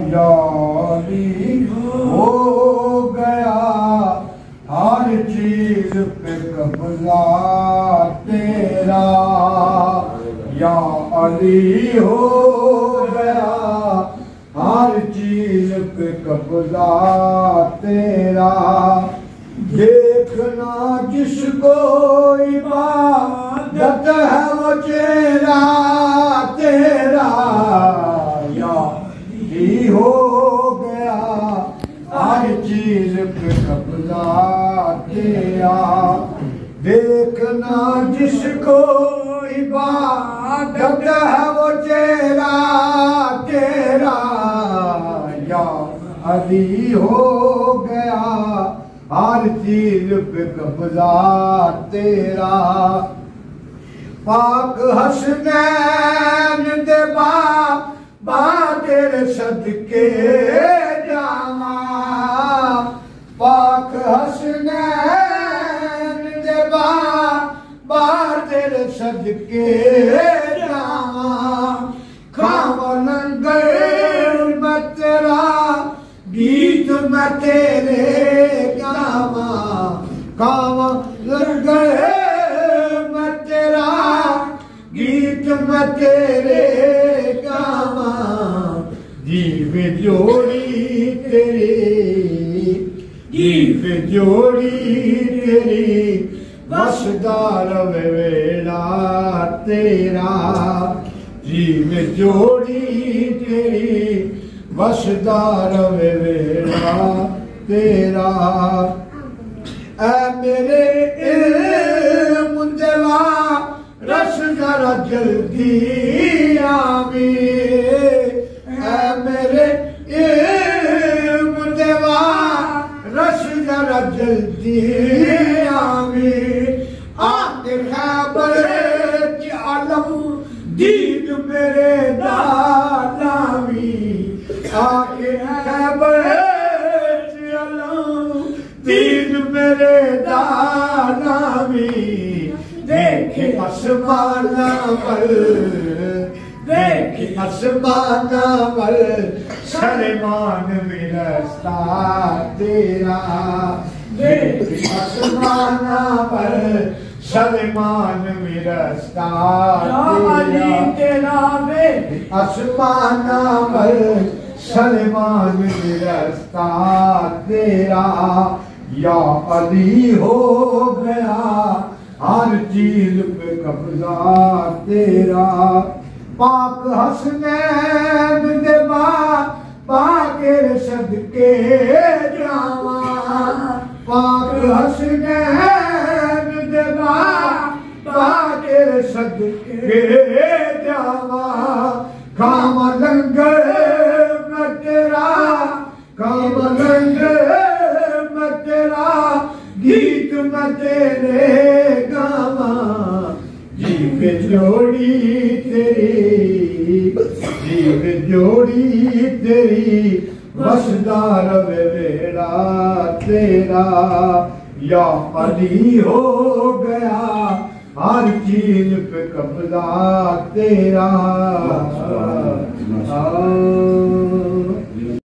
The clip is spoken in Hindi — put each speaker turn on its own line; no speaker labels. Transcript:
यारी हो गया, हर चीज पे कब्जा तेरा। या अली हो गया, हर चीज पे कब्जा तेरा। देखना जिसको इबादत है वो चेहरा तेरा। या अली हो गया, हर चीज पे कब्जा तेरा। देखना जिसको इबादत है वो चेहरा तेरा। या अली हो गया, हर चीज पे कब्जा तेरा। पाक हसनैन दे बा तेरे सदके जावा। पाक हसनैन दे बा तेरे सदके जावा। खावा लंगर मैं तेरा, गीत मैं तेरे गावा। खावा लंगर मैं तेरा, गीत मैं तेरे गावा। जीव जोड़ी तेरी, जीव जोड़ी तेरी, बसदार वेड़ा तेरा। जीव जोड़ी तेरी, बसदार वेड़ा तेरा। ऐ मेरे इल्म देवा रस जरा जल्दी आवी। ऐ मेरे इल्म देवा रस जरा जल्दी आवी। आके खैबर च आलम दीन मेरे दालावी। आके खैबर च आलम दीन मेरे दालावी। देखे आसमाना पर, देखे आसमाना पर, सलेमान विरस्ता तेरा। देखे आसमाना पर, सलेमान विरस्ता तेरा। आसमाना पर, सलेमान विरस्ता तेरा। या अली हो गया, हर चीज पे कब्जा तेरा। पाक हसनैन दे बा तेरे सदके जावा। पाक हसनैन दे बा तेरे सदके जावा। खावा लंगर मैं तेरा, खावा लंगर मैं तेरा, गीत मैं तेरे गावा। जीव जोड़ी तेरी, जीव जोड़ी तेरी, बसदार वेड़ा तेरा। या अली हो गया, हर चीज पे कब्जा तेरा।